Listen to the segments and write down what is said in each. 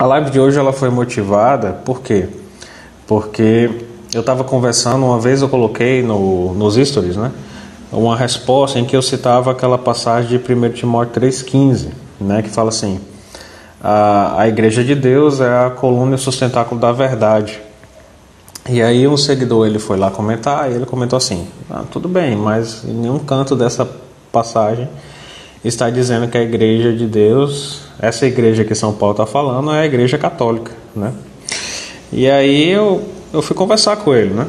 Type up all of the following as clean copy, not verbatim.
A live de hoje ela foi motivada, por quê? Porque eu estava conversando, uma vez eu coloquei nos stories, né, uma resposta em que eu citava aquela passagem de 1 Timóteo 3,15, né, que fala assim: a igreja de Deus é a coluna e o sustentáculo da verdade. E aí um seguidor ele foi lá comentar e ele comentou assim: tudo bem, mas em nenhum canto dessa passagem está dizendo que a igreja de Deus, essa igreja que São Paulo está falando, é a igreja católica, né? E aí eu fui conversar com ele, né?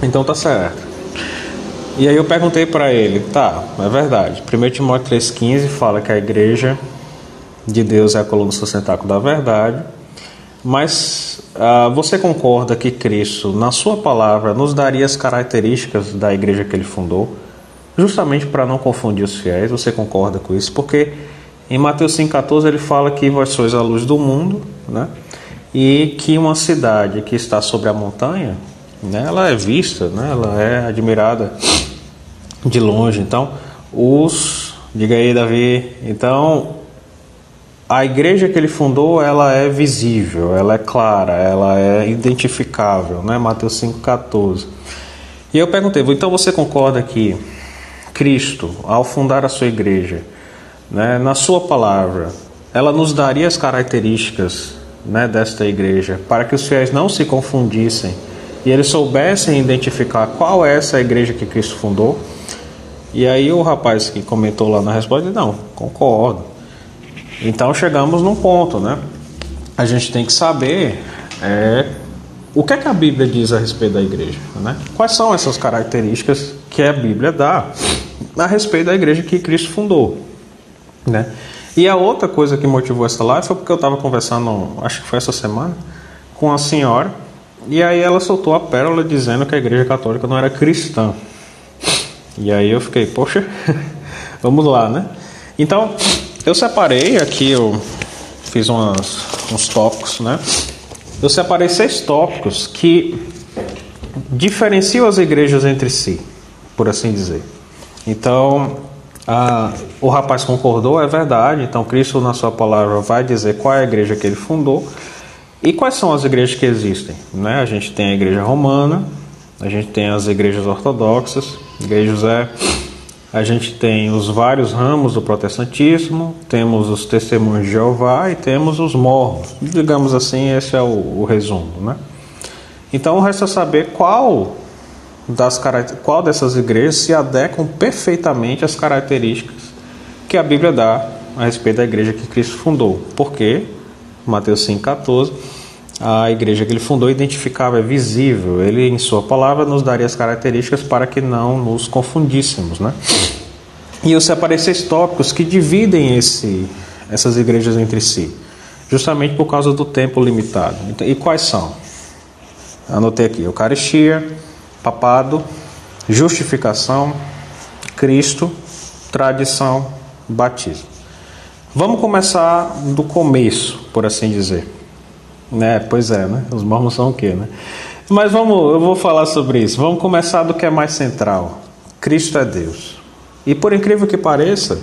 Então tá certo. E aí eu perguntei para ele: tá, é verdade, 1 Timóteo 3,15 fala que a igreja de Deus é a coluna sustentáculo da verdade, mas você concorda que Cristo, na sua palavra, nos daria as características da igreja que ele fundou, justamente para não confundir os fiéis? Você concorda com isso? Porque em Mateus 5,14 ele fala que vós sois a luz do mundo, né? E que uma cidade que está sobre a montanha, né, ela é vista, né, ela é admirada de longe. Então, diga aí, Davi, então a igreja que ele fundou, ela é visível, ela é clara, ela é identificável, né? Mateus 5,14. E eu perguntei: então você concorda que Cristo, ao fundar a sua igreja, né, na sua palavra, ela nos daria as características, né, desta igreja, para que os fiéis não se confundissem e eles soubessem identificar qual é essa igreja que Cristo fundou? E aí o rapaz que comentou lá na resposta disse: não, concordo. Então chegamos num ponto, né? A gente tem que saber o que é que a Bíblia diz a respeito da igreja, né? Quais são essas características que a Bíblia dá a respeito da igreja que Cristo fundou, né? E a outra coisa que motivou essa live foi porque eu estava conversando, acho que foi essa semana, com a senhora, e aí ela soltou a pérola dizendo que a igreja católica não era cristã. E aí eu fiquei: poxa, vamos lá, né? Então eu separei aqui, eu fiz uns tópicos, né? Eu separei 6 tópicos que diferenciam as igrejas entre si, por assim dizer. Então, o rapaz concordou, é verdade. Então, Cristo, na sua palavra, vai dizer qual é a igreja que ele fundou e quais são as igrejas que existem, né? A gente tem a igreja romana, a gente tem as igrejas ortodoxas, igreja José. A gente tem os vários ramos do protestantismo, temos os testemunhos de Jeová e temos os mormons. Digamos assim, esse é o resumo, né? Então resta saber qual dessas igrejas se adequam perfeitamente às características que a Bíblia dá a respeito da igreja que Cristo fundou. Porque Mateus 5,14, a igreja que ele fundou identificava, é visível. Ele, em sua palavra, nos daria as características para que não nos confundíssemos, né? E eu separei 6 tópicos que dividem essas igrejas entre si, justamente por causa do tempo limitado. E quais são? Anotei aqui: Eucaristia, papado, justificação, Cristo, tradição, batismo. Vamos começar do começo, por assim dizer. Pois é, né? Os mormons são o quê, né? Mas eu vou falar sobre isso. Vamos começar do que é mais central. Cristo é Deus. E por incrível que pareça,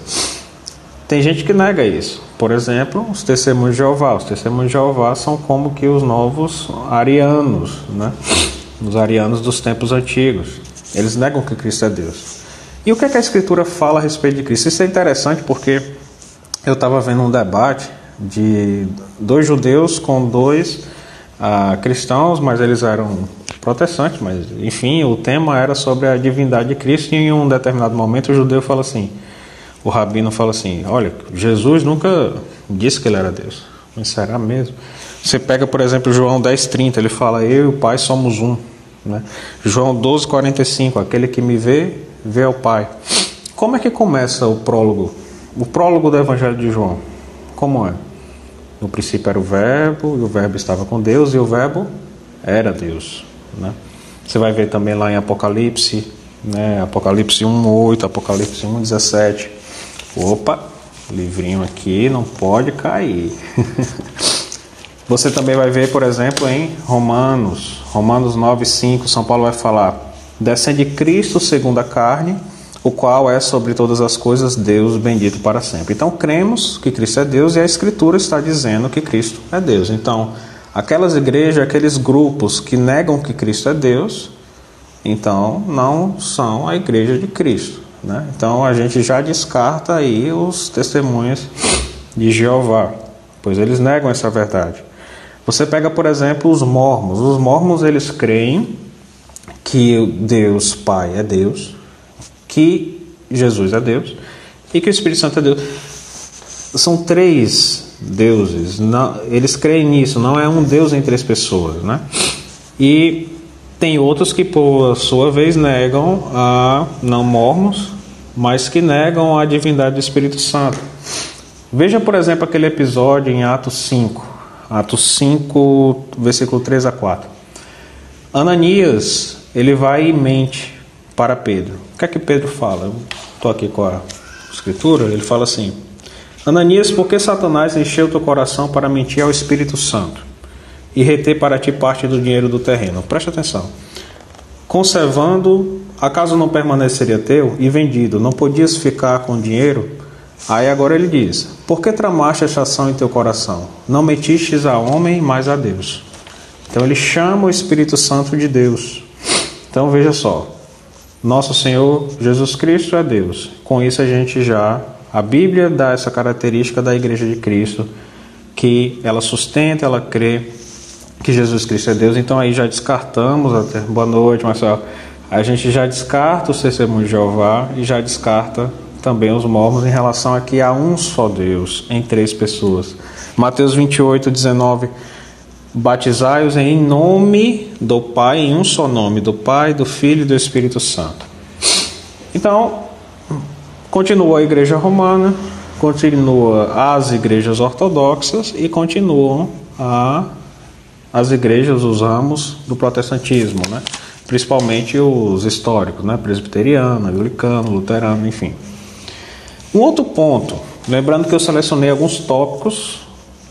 tem gente que nega isso. Por exemplo, os testemunhos de Jeová. Os testemunhos de Jeová são como que os novos arianos, né? Os arianos dos tempos antigos. Eles negam que Cristo é Deus. E o que é que a Escritura fala a respeito de Cristo? Isso é interessante porque eu estava vendo um debate de 2 judeus com 2 cristãos, mas eles eram protestantes, mas enfim, o tema era sobre a divindade de Cristo. E em um determinado momento o judeu fala assim, o rabino fala assim: olha, Jesus nunca disse que ele era Deus. Mas será mesmo? Você pega, por exemplo, João 10,30, ele fala: eu e o Pai somos um, né? João 12,45, aquele que me vê, vê ao Pai. Como é que começa o prólogo? O prólogo do Evangelho de João, como é? No princípio era o Verbo, e o Verbo estava com Deus, e o Verbo era Deus, né? Você vai ver também lá em Apocalipse, né? Apocalipse 1,8, Apocalipse 1,17. Opa, livrinho aqui não pode cair. Você também vai ver, por exemplo, em Romanos 9,5, São Paulo vai falar: descende Cristo segundo a carne, o qual é sobre todas as coisas Deus bendito para sempre. Então cremos que Cristo é Deus e a Escritura está dizendo que Cristo é Deus. Então aquelas igrejas, aqueles grupos que negam que Cristo é Deus, então não são a igreja de Cristo, né? Então a gente já descarta aí os testemunhas de Jeová, pois eles negam essa verdade. Você pega, por exemplo, os mormons. Os mormons, eles creem que Deus Pai é Deus, que Jesus é Deus e que o Espírito Santo é Deus. São três deuses, não, eles creem nisso, não é um Deus em três pessoas, né? E tem outros que, por sua vez, negam não mormons, mas que negam a divindade do Espírito Santo. Veja, por exemplo, aquele episódio em Atos 5, versículo 3 a 4. Ananias, ele vai e mente para Pedro. O que é que Pedro fala? Eu estou aqui com a Escritura, ele fala assim: Ananias, por que Satanás encheu teu coração para mentir ao Espírito Santo e reter para ti parte do dinheiro do terreno? Preste atenção. Conservando, acaso não permaneceria teu? E vendido, não podias ficar com dinheiro? Aí agora ele diz: por que tramaste esta ação em teu coração? Não mentistes a homem, mas a Deus. Então ele chama o Espírito Santo de Deus. Então veja só, nosso Senhor Jesus Cristo é Deus. Com isso a Bíblia dá essa característica da Igreja de Cristo, que ela sustenta, ela crê que Jesus Cristo é Deus. Então aí já descartamos, até boa noite, Marcelo, a gente já descarta os testemunhos de Jeová e já descarta também os mormons em relação a que há um só Deus em três pessoas. Mateus 28, 19: batizai-os em nome do Pai, em um só nome, do Pai, do Filho e do Espírito Santo. Então, continua a Igreja Romana, continua as igrejas ortodoxas e continuam as igrejas, os ramos do protestantismo, né? Principalmente os históricos, né? Presbiteriano, anglicano, luterano, enfim. Um outro ponto, lembrando que eu selecionei alguns tópicos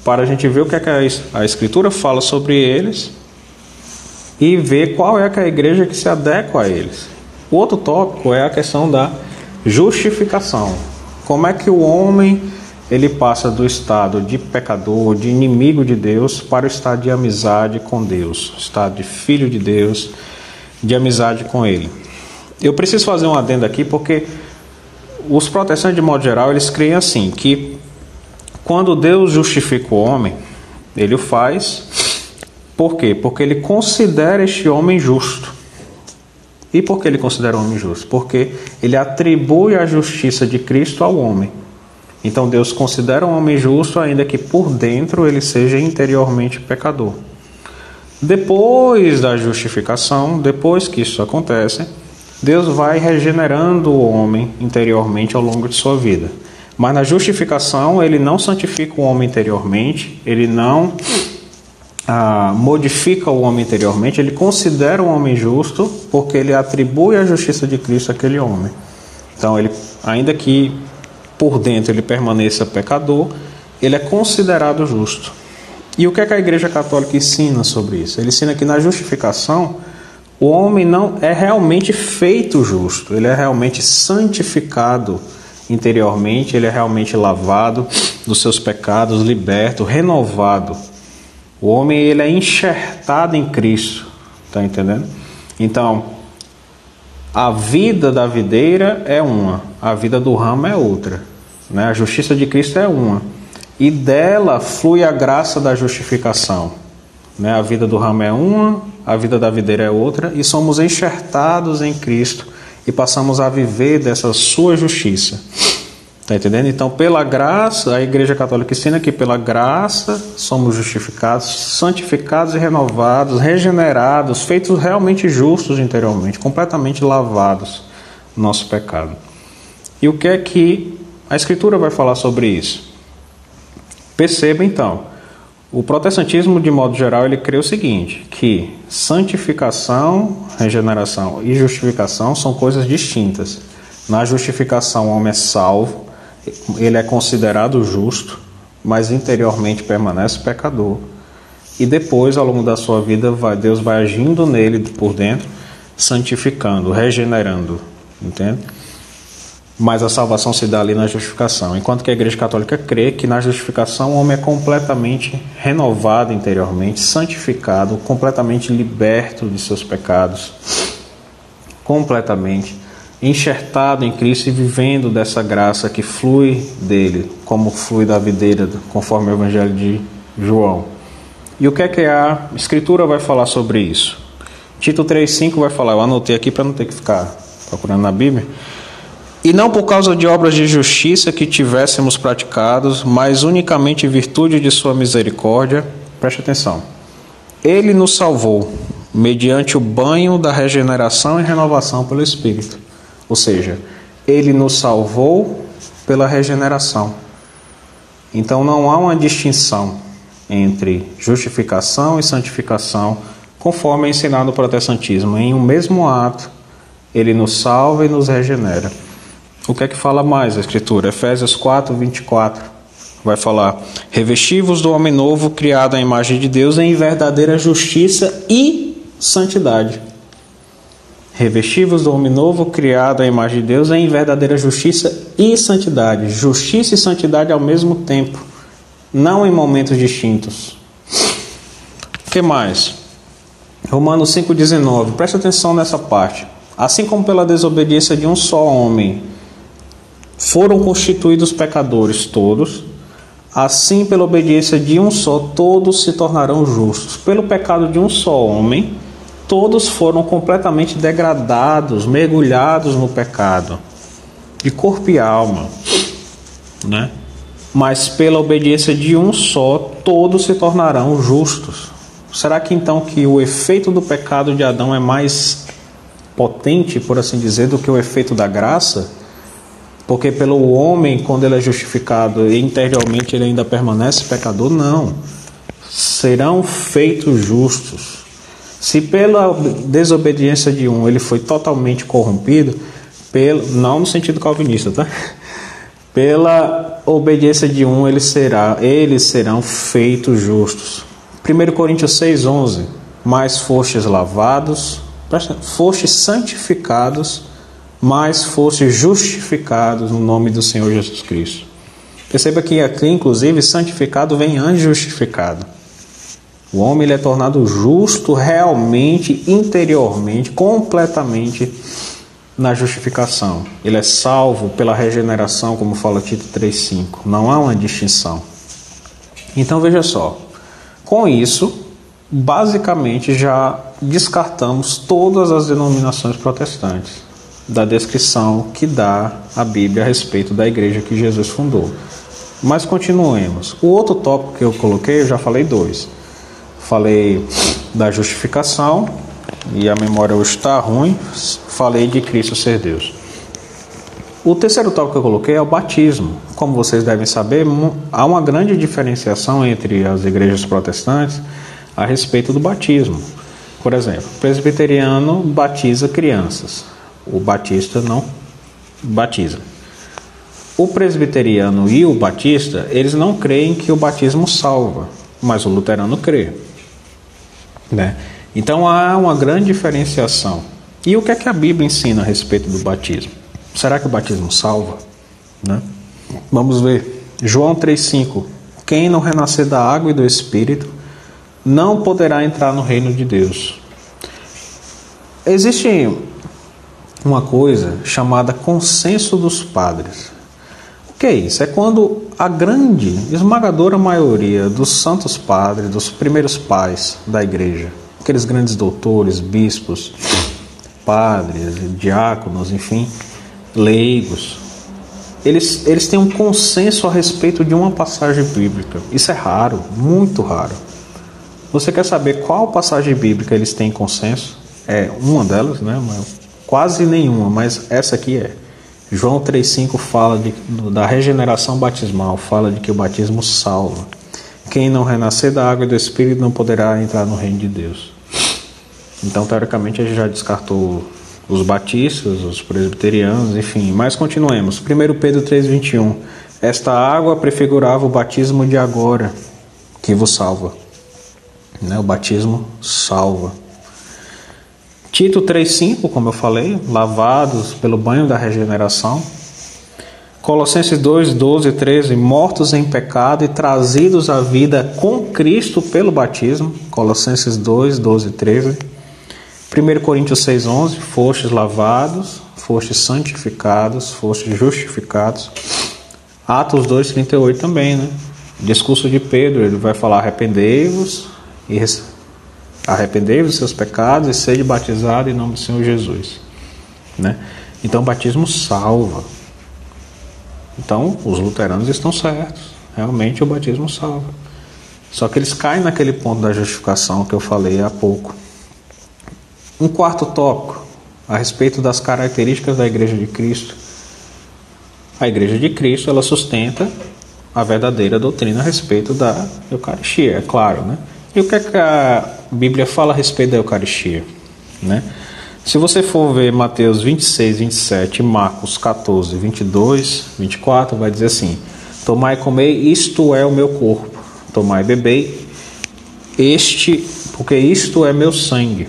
para a gente ver o que é que a Escritura fala sobre eles e ver qual é que a igreja que se adequa a eles. O outro tópico é a questão da justificação. Como é que o homem ele passa do estado de pecador, de inimigo de Deus, para o estado de amizade com Deus, o estado de filho de Deus, de amizade com Ele. Eu preciso fazer um adendo aqui porque os protestantes, de modo geral, eles creem assim, que quando Deus justifica o homem, Ele o faz, por quê? Porque Ele considera este homem justo. E por que Ele considera o homem justo? Porque Ele atribui a justiça de Cristo ao homem. Então Deus considera um homem justo, ainda que por dentro ele seja interiormente pecador. Depois da justificação, depois que isso acontece, Deus vai regenerando o homem interiormente ao longo de sua vida. Mas na justificação, Ele não santifica o homem interiormente, Ele não modifica o homem interiormente, Ele considera o homem justo, porque Ele atribui a justiça de Cristo àquele homem. Então, ele, ainda que por dentro ele permaneça pecador, ele é considerado justo. E o que é que a Igreja Católica ensina sobre isso? Ele ensina que na justificação, o homem não é realmente feito justo, ele é realmente santificado interiormente, ele é realmente lavado dos seus pecados, liberto, renovado. O homem ele é enxertado em Cristo, está entendendo? Então, a vida da videira é uma, a vida do ramo é outra, né? A justiça de Cristo é uma, e dela flui a graça da justificação, né? A vida do ramo é uma, a vida da videira é outra, e somos enxertados em Cristo e passamos a viver dessa sua justiça. Está entendendo? Então, pela graça, a Igreja Católica ensina que pela graça somos justificados, santificados e renovados, regenerados, feitos realmente justos interiormente, completamente lavados do nosso pecado. E o que é que a Escritura vai falar sobre isso? Perceba então, o protestantismo de modo geral ele crê o seguinte, que santificação, regeneração e justificação são coisas distintas. Na justificação o homem é salvo, ele é considerado justo, mas interiormente permanece pecador. E depois, ao longo da sua vida, Deus vai agindo nele por dentro, santificando, regenerando, entende? Mas a salvação se dá ali na justificação. Enquanto que a Igreja Católica crê que na justificação o homem é completamente renovado interiormente, santificado, completamente liberto de seus pecados, completamente enxertado em Cristo e vivendo dessa graça que flui dele, como flui da videira, conforme o Evangelho de João. E o que é que a Escritura vai falar sobre isso? Tito 3,5 vai falar, eu anotei aqui para não ter que ficar procurando na Bíblia. E não por causa de obras de justiça que tivéssemos praticados, mas unicamente em virtude de sua misericórdia. Preste atenção. Ele nos salvou, mediante o banho da regeneração e renovação pelo Espírito. Ou seja, ele nos salvou pela regeneração. Então não há uma distinção entre justificação e santificação, conforme é ensinado no protestantismo. Em um mesmo ato, ele nos salva e nos regenera. O que é que fala mais a Escritura? Efésios 4:24 vai falar: revesti-vos do homem novo, criado à imagem de Deus, em verdadeira justiça e santidade. Revesti-vos do homem novo, criado à imagem de Deus, em verdadeira justiça e santidade. Justiça e santidade ao mesmo tempo, não em momentos distintos. O que mais? Romanos 5,19. Presta atenção nessa parte. Assim como pela desobediência de um só homem foram constituídos pecadores todos, assim pela obediência de um só, todos se tornarão justos. Pelo pecado de um só homem, todos foram completamente degradados, mergulhados no pecado, de corpo e alma, né? Mas pela obediência de um só, todos se tornarão justos. Será que então que o efeito do pecado de Adão é mais potente, por assim dizer, do que o efeito da graça? Porque pelo homem, quando ele é justificado e interiormente ele ainda permanece pecador? Não. Serão feitos justos. Se pela desobediência de um ele foi totalmente corrompido, não no sentido calvinista, tá? Pela obediência de um eles serão feitos justos. 1 Coríntios 6,11. Mas fostes lavados, fostes santificados, mas fostes justificados no nome do Senhor Jesus Cristo. Perceba que aqui, inclusive, santificado vem antes de justificado. O homem ele é tornado justo realmente, interiormente, completamente na justificação. Ele é salvo pela regeneração, como fala Tito 3,5. Não há uma distinção. Então veja só, com isso, basicamente já descartamos todas as denominações protestantes da descrição que dá a Bíblia a respeito da igreja que Jesus fundou. Mas continuemos. O outro tópico que eu coloquei, eu já falei dois. Falei da justificação, e a memória hoje está ruim. Falei de Cristo ser Deus. O terceiro tópico que eu coloquei é o batismo. Como vocês devem saber, há uma grande diferenciação entre as igrejas protestantes a respeito do batismo. Por exemplo, o presbiteriano batiza crianças. O batista não batiza. O presbiteriano e o batista, eles não creem que o batismo salva, mas o luterano crê, né? Então há uma grande diferenciação. E o que é que a Bíblia ensina a respeito do batismo? Será que o batismo salva, né? Vamos ver. João 3,5. Quem não renascer da água e do Espírito não poderá entrar no reino de Deus. Existe uma coisa chamada consenso dos padres. O que é isso? É quando a grande, esmagadora maioria dos santos padres, dos primeiros pais da igreja, aqueles grandes doutores, bispos, padres, diáconos, enfim, leigos, eles têm um consenso a respeito de uma passagem bíblica. Isso é raro, muito raro. Você quer saber qual passagem bíblica eles têm consenso? É uma delas, né? Quase nenhuma, mas essa aqui é. João 3,5 fala da regeneração batismal, fala de que o batismo salva. Quem não renascer da água e do Espírito não poderá entrar no reino de Deus. Então, teoricamente, a gente já descartou os batistas, os presbiterianos, enfim. Mas continuemos. 1 Pedro 3,21. Esta água prefigurava o batismo de agora, que vos salva. O batismo salva. Tito 3,5, como eu falei, lavados pelo banho da regeneração. Colossenses 2, 12 e 13, mortos em pecado e trazidos à vida com Cristo pelo batismo. Colossenses 2, 12 e 13. 1 Coríntios 6, 11, fostes lavados, fostes santificados, fostes justificados. Atos 2, 38 também, né? Discurso de Pedro, ele vai falar: arrependei-vos dos seus pecados e sede batizado em nome do Senhor Jesus, né? Então o batismo salva. Então os luteranos estão certos, realmente o batismo salva. Só que eles caem naquele ponto da justificação que eu falei há pouco. Um quarto tópico a respeito das características da Igreja de Cristo. A Igreja de Cristo, ela sustenta a verdadeira doutrina a respeito da Eucaristia, é claro, né? E o que é que a Bíblia fala a respeito da Eucaristia, né? Se você for ver Mateus 26, 27 e Marcos 14, 22, 24, vai dizer assim: tomai e comei, isto é o meu corpo. Tomai e bebei, porque isto é meu sangue.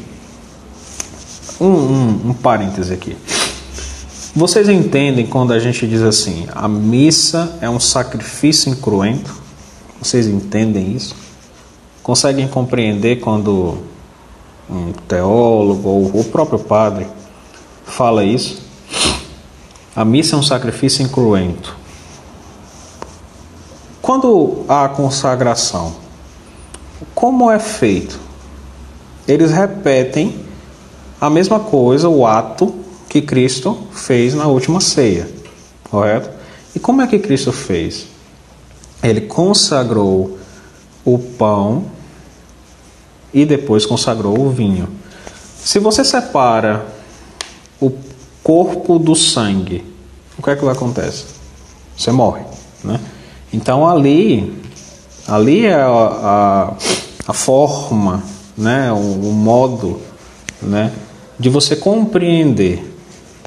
Um parêntese aqui. Vocês entendem quando a gente diz assim: a missa é um sacrifício incruento? Vocês entendem isso? Conseguem compreender quando um teólogo ou o próprio padre fala isso? A missa é um sacrifício incruento. Quando há a consagração, como é feito? Eles repetem a mesma coisa, o ato que Cristo fez na última ceia, correto? E como é que Cristo fez? Ele consagrou o pão e depois consagrou o vinho. Se você separa o corpo do sangue, o que é que acontece? Você morre, né? Então ali é a forma, né? O modo, né? De você compreender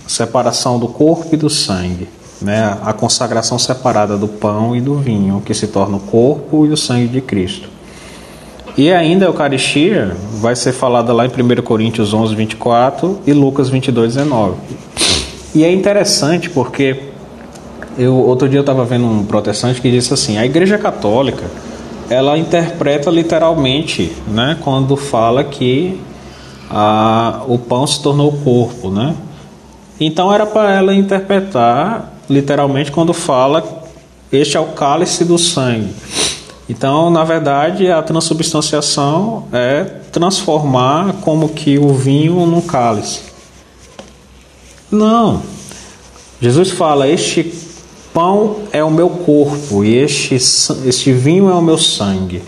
a separação do corpo e do sangue, né? A consagração separada do pão e do vinho, que se torna o corpo e o sangue de Cristo. E ainda a Eucaristia vai ser falada lá em 1 Coríntios 11, 24 e Lucas 22, 19. E é interessante porque outro dia eu estava vendo um protestante que disse assim: a Igreja Católica, ela interpreta literalmente, né, quando fala que o pão se tornou corpo, né? Então era para ela interpretar literalmente quando fala: este é o cálice do sangue. Então, na verdade, a transubstanciação é transformar como que o vinho num cálice. Não. Jesus fala: este pão é o meu corpo e este vinho é o meu sangue.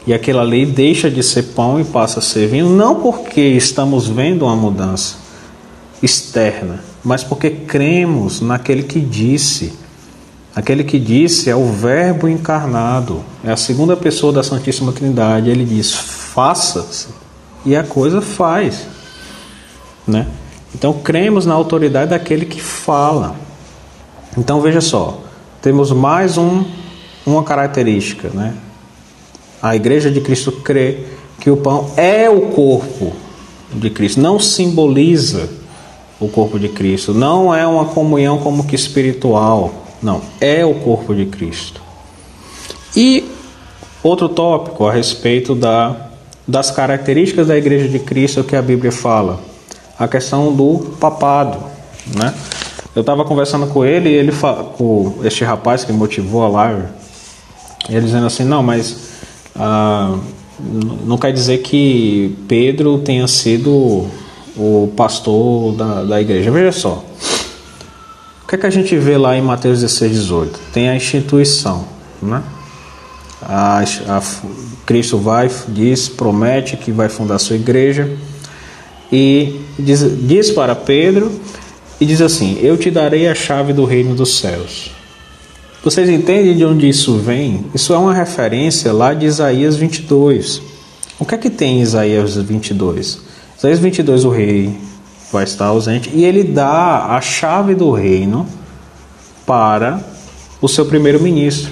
E aquilo ali deixa de ser pão e passa a ser vinho, não porque estamos vendo uma mudança externa, mas porque cremos naquele que disse. Aquele que disse é o Verbo encarnado, é a segunda pessoa da Santíssima Trindade. Ele diz: faça-se, e a coisa faz, né? Então cremos na autoridade daquele que fala. Então veja só, temos mais uma característica, né? A Igreja de Cristo crê que o pão é o corpo de Cristo, não simboliza o corpo de Cristo, não é uma comunhão como que espiritual, não, é o corpo de Cristo. E outro tópico a respeito das características da Igreja de Cristo que a Bíblia fala, a questão do papado, né? Eu estava conversando com ele, com este rapaz que motivou a live, ele dizendo assim: não, mas não quer dizer que Pedro tenha sido o pastor da igreja. Veja só, o que é que a gente vê lá em Mateus 16, 18? Tem a instituição, né? Cristo promete que vai fundar a sua igreja e diz para Pedro e diz assim: eu te darei a chave do reino dos céus. Vocês entendem de onde isso vem? Isso é uma referência lá de Isaías 22. O que é que tem em Isaías 22? Isaías 22, o rei vai estar ausente e ele dá a chave do reino para o seu primeiro-ministro,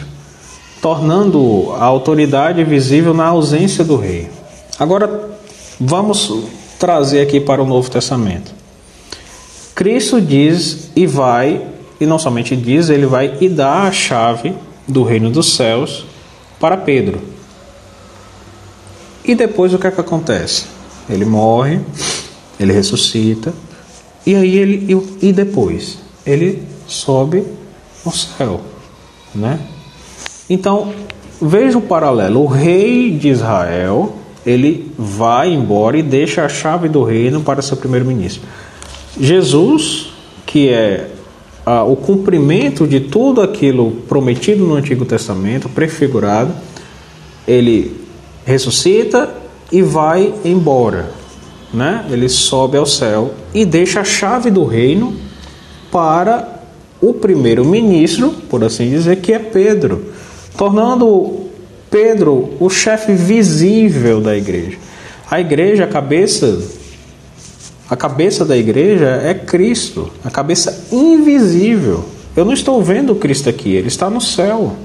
tornando a autoridade visível na ausência do rei. Agora, vamos trazer aqui para o Novo Testamento. Cristo diz e vai e não somente diz, ele vai e dá a chave do reino dos céus para Pedro. E depois o que é que acontece? Ele morre, ele ressuscita, e aí depois ele sobe ao céu, né? Então, veja o paralelo. O rei de Israel, ele vai embora e deixa a chave do reino para seu primeiro-ministro. Jesus, que é o cumprimento de tudo aquilo prometido no Antigo Testamento, prefigurado, ele ressuscita e vai embora, né? Ele sobe ao céu e deixa a chave do reino para o primeiro-ministro, por assim dizer, que é Pedro, tornando Pedro o chefe visível da igreja. A igreja, a cabeça da igreja é Cristo, a cabeça invisível. Eu não estou vendo Cristo aqui, ele está no céu,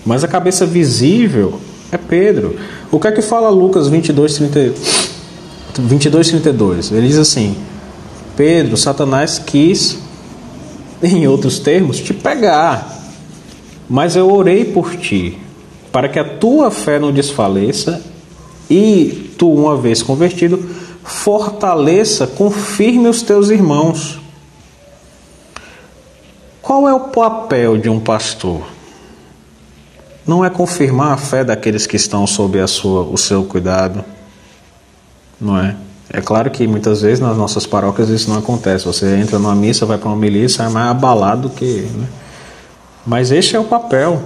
mas a cabeça visível é Pedro. O que é que fala Lucas 22:32? Ele diz assim: Pedro, Satanás quis, em outros termos, te pegar, mas eu orei por ti, para que a tua fé não desfaleça, e tu, uma vez convertido, fortaleça, confirme os teus irmãos. Qual é o papel de um pastor? Não é confirmar a fé daqueles que estão sob o seu cuidado, não é? É claro que muitas vezes nas nossas paróquias isso não acontece. Você entra numa missa, vai para uma milícia, é mais abalado que... né? Mas este é o papel.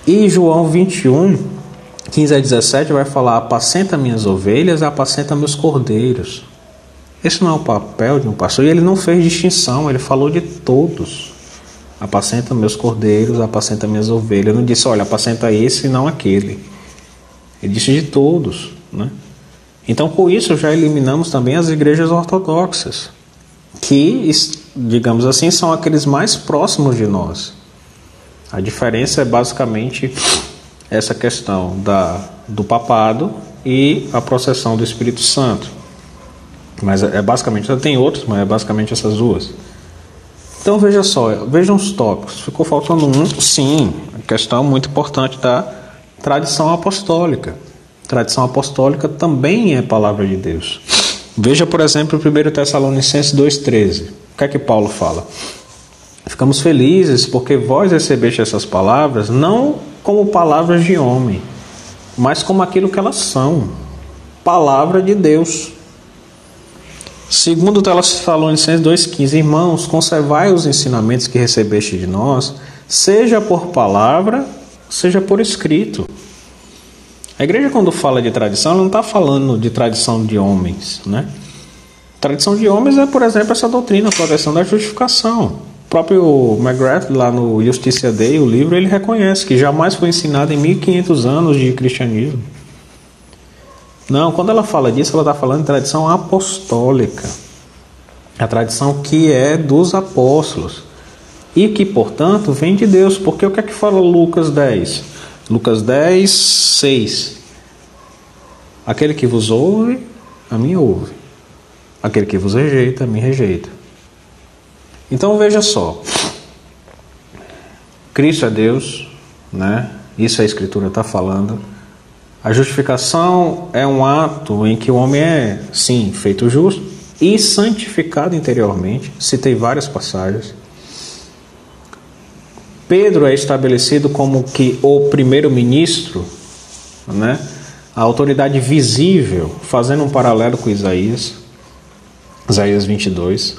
E João 21:15-17 vai falar: apacenta minhas ovelhas, apacenta meus cordeiros. Esse não é o papel de um pastor. E ele não fez distinção, ele falou de todos. Apacenta meus cordeiros, apacenta minhas ovelhas. Ele não disse, olha, apacenta esse e não aquele. Ele disse de todos, né? Então, com isso, já eliminamos também as igrejas ortodoxas, que, digamos assim, são aqueles mais próximos de nós. A diferença é basicamente essa questão do papado e a processão do Espírito Santo. Mas é basicamente, tem outros, mas é basicamente essas duas. Então veja só, vejam os tópicos. Ficou faltando um, sim, a questão muito importante da tradição apostólica. Tradição apostólica também é palavra de Deus. Veja, por exemplo, 1 Tessalonicenses 2,13. O que é que Paulo fala? Ficamos felizes porque vós recebeste essas palavras não como palavras de homem, mas como aquilo que elas são, palavra de Deus. Segundo Tessalonicenses 2,15, irmãos, conservai os ensinamentos que recebeste de nós, seja por palavra, seja por escrito. A igreja, quando fala de tradição, ela não está falando de tradição de homens, né? Tradição de homens é, por exemplo, essa doutrina, a proteção da justificação. O próprio McGrath, lá no Justicia Dei, o livro, ele reconhece que jamais foi ensinado em 1500 anos de cristianismo. Não, quando ela fala disso, ela está falando de tradição apostólica. A tradição que é dos apóstolos. E que, portanto, vem de Deus. Porque o que é que fala Lucas 10? Lucas 10, 6. Aquele que vos ouve, a mim ouve. Aquele que vos rejeita, a mim rejeita. Então veja só. Cristo é Deus, né? Isso a Escritura está falando. A justificação é um ato em que o homem é, sim, feito justo e santificado interiormente. Citei várias passagens. Pedro é estabelecido como que o primeiro-ministro, né? A autoridade visível, fazendo um paralelo com Isaías 22.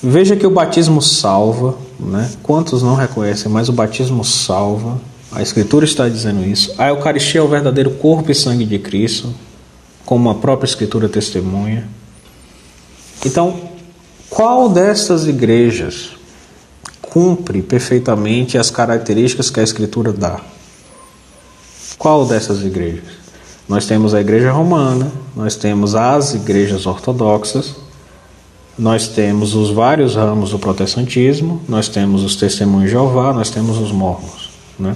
Veja que o batismo salva, né? Quantos não reconhecem, mas o batismo salva. A Escritura está dizendo isso. A Eucaristia é o verdadeiro corpo e sangue de Cristo, como a própria Escritura testemunha. Então, qual destas igrejas cumpre perfeitamente as características que a Escritura dá? Qual dessas igrejas? Nós temos a Igreja Romana, nós temos as igrejas ortodoxas, nós temos os vários ramos do protestantismo, nós temos os testemunhos de Jeová, nós temos os mormons, né?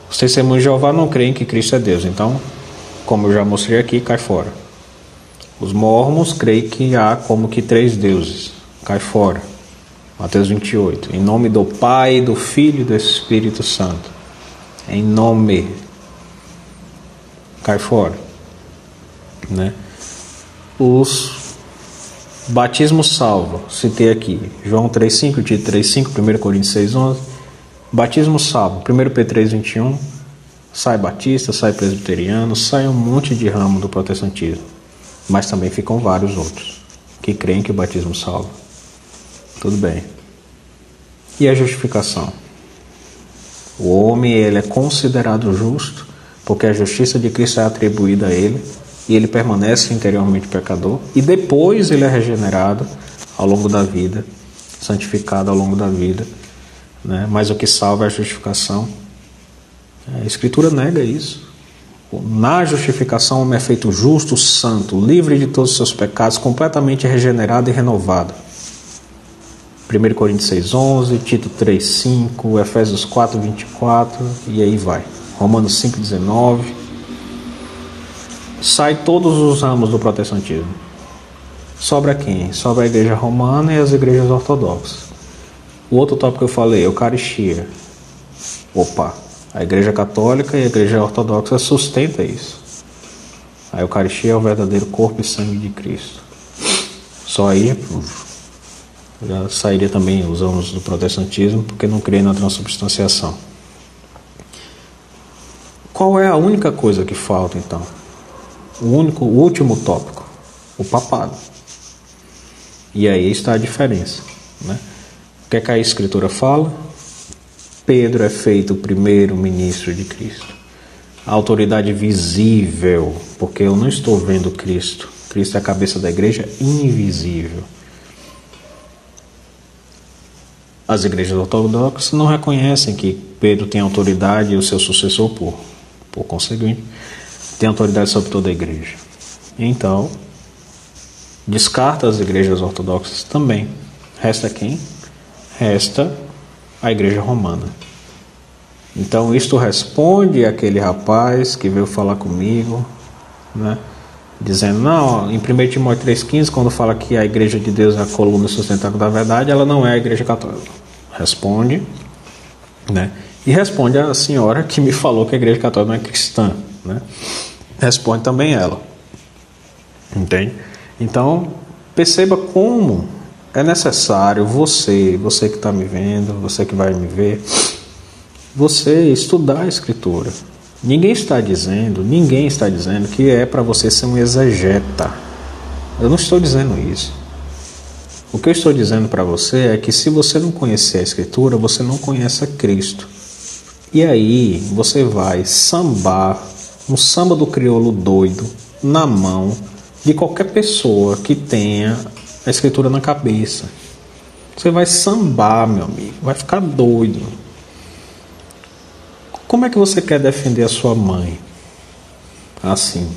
Os testemunhos de Jeová não creem que Cristo é Deus, então, como eu já mostrei aqui, cai fora. Os mormons creem que há como que 3 deuses, cai fora. Mateus 28. Em nome do Pai, do Filho e do Espírito Santo. Em nome. Cai fora. Né? Os batismos salvo. Citei aqui. João 3,5, Tito 3,5, 1 Coríntios 6,11. Batismo salvo. 1 Pedro 3,21. Sai batista, sai presbiteriano, sai um monte de ramo do protestantismo. Mas também ficam vários outros que creem que o batismo salva. Tudo bem. E a justificação? O homem, ele é considerado justo porque a justiça de Cristo é atribuída a ele e ele permanece interiormente pecador e depois ele é regenerado ao longo da vida, santificado ao longo da vida, né? Mas o que salva é a justificação. A Escritura nega isso. Na justificação, o homem é feito justo, santo, livre de todos os seus pecados, completamente regenerado e renovado. 1 Coríntios 6,11, Tito 3,5, Efésios 4,24 e aí vai. Romanos 5,19. Sai todos os ramos do protestantismo. Sobra quem? Sobra a igreja romana e as igrejas ortodoxas. O outro tópico que eu falei, Eucaristia. Opa, a igreja católica e a igreja ortodoxa sustenta isso. A Eucaristia é o verdadeiro corpo e sangue de Cristo. Só aí já sairia também os ramos do protestantismo, porque não creem na transubstanciação. Qual é a única coisa que falta então? O último tópico, o papado. E aí está a diferença, né? O que é que a Escritura fala? Pedro é feito o primeiro ministro de Cristo. A autoridade visível, porque eu não estou vendo Cristo. Cristo é a cabeça da igreja invisível. As igrejas ortodoxas não reconhecem que Pedro tem autoridade e o seu sucessor, por conseguinte, tem autoridade sobre toda a igreja. Então, descarta as igrejas ortodoxas também. Resta quem? Resta a igreja romana. Então, isto responde àquele rapaz que veio falar comigo, né? Dizendo, não, em 1 Timóteo 3,15, quando fala que a igreja de Deus é a coluna sustentável da verdade, ela não é a igreja católica. Responde, né? E responde a senhora que me falou que a igreja católica não é cristã, né? Responde também ela. Entende? Então, perceba como é necessário você que está me vendo, você que vai me ver, você estudar a Escritura. Ninguém está dizendo que é para você ser um exegeta. Eu não estou dizendo isso. O que eu estou dizendo para você é que se você não conhecer a Escritura, você não conhece a Cristo. E aí você vai sambar um samba do crioulo doido na mão de qualquer pessoa que tenha a Escritura na cabeça. Você vai sambar, meu amigo, vai ficar doido. Como é que você quer defender a sua mãe? Assim.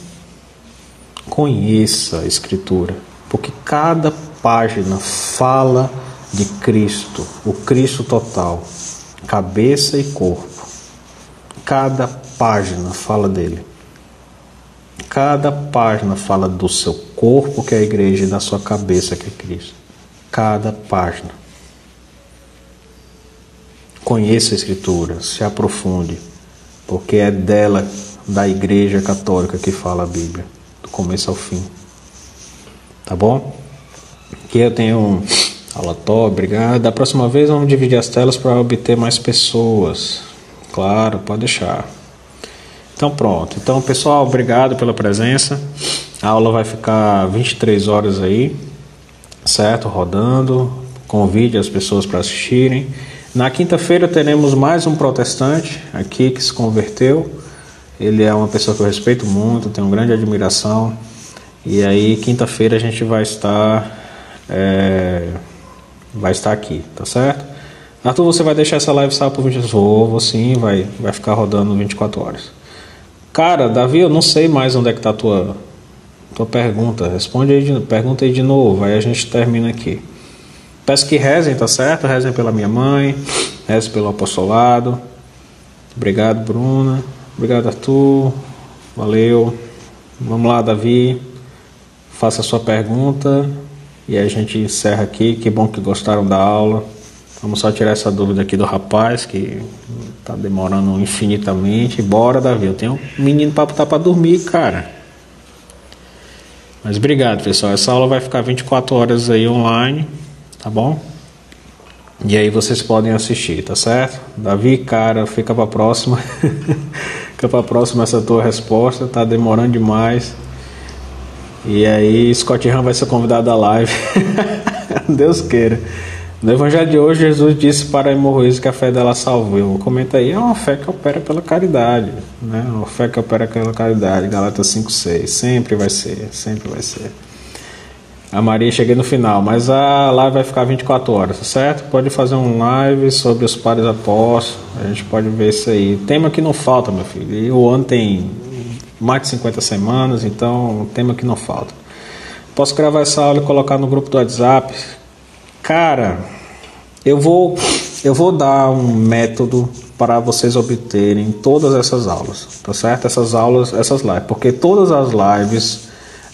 Conheça a Escritura, porque cada página fala de Cristo, o Cristo total, cabeça e corpo. Cada página fala dele. Cada página fala do seu corpo, que é a igreja, e da sua cabeça, que é Cristo. Cada página. Conheça a Escritura, se aprofunde, porque é dela, da igreja católica, que fala a Bíblia, do começo ao fim. Tá bom? Aqui eu tenho um aula top, obrigado. Da próxima vez vamos dividir as telas para obter mais pessoas. Claro, pode deixar. Então pronto. Então pessoal, obrigado pela presença. A aula vai ficar 23 horas aí, certo? Rodando. Convide as pessoas para assistirem. Na quinta-feira teremos mais um protestante aqui que se converteu. Ele é uma pessoa que eu respeito muito, tenho grande admiração. E aí quinta-feira a gente vai estar aqui, tá certo? Arthur, você vai deixar essa live salva por 20 horas? Vou sim, vai ficar rodando 24 horas. Cara, Davi, eu não sei mais onde é que está a tua pergunta. Responde aí, pergunta aí de novo, aí a gente termina aqui. Peço que rezem, tá certo? Rezem pela minha mãe, rezem pelo apostolado. Obrigado, Bruna. Obrigado, Arthur. Valeu. Vamos lá, Davi. Faça a sua pergunta E a gente encerra aqui. Que bom que gostaram da aula. Vamos só tirar essa dúvida aqui do rapaz, que tá demorando infinitamente. Bora, Davi, eu tenho um menino para botar para dormir, cara. Mas obrigado, pessoal. Essa aula vai ficar 24 horas aí online, tá bom? E aí vocês podem assistir, tá certo? Davi, cara, fica pra próxima. Fica pra próxima essa tua resposta, tá demorando demais. E aí, Scott Hahn vai ser convidado da live. Deus queira. No Evangelho de hoje, Jesus disse para a hemorroísa que a fé dela salvou. Comenta aí, é uma fé que opera pela caridade, né? Uma fé que opera pela caridade, Galatas 5:6. Sempre vai ser, sempre vai ser. A Maria, cheguei no final, mas a live vai ficar 24 horas, certo? Pode fazer um live sobre os pares apóstolos, a gente pode ver isso aí. Tema que não falta, meu filho. E o ano tem mais de 50 semanas, então tema que não falta. Posso gravar essa aula e colocar no grupo do WhatsApp? Cara, eu vou dar um método para vocês obterem todas essas aulas, tá certo? Essas aulas, essas lives, porque todas as lives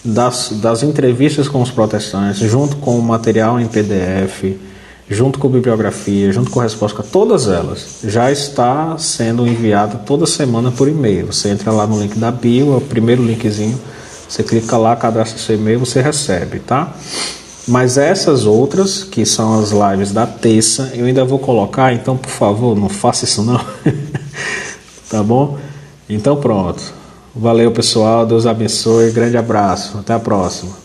das entrevistas com os protestantes, junto com o material em PDF, junto com bibliografia, junto com resposta, todas elas já está sendo enviada toda semana por e-mail. Você entra lá no link da bio, é o primeiro linkzinho, você clica lá, cadastra seu e-mail, você recebe, tá? Mas essas outras, que são as lives da terça, eu ainda vou colocar, então por favor, não faça isso não. Tá bom? Então pronto. Valeu, pessoal, Deus abençoe, grande abraço, até a próxima.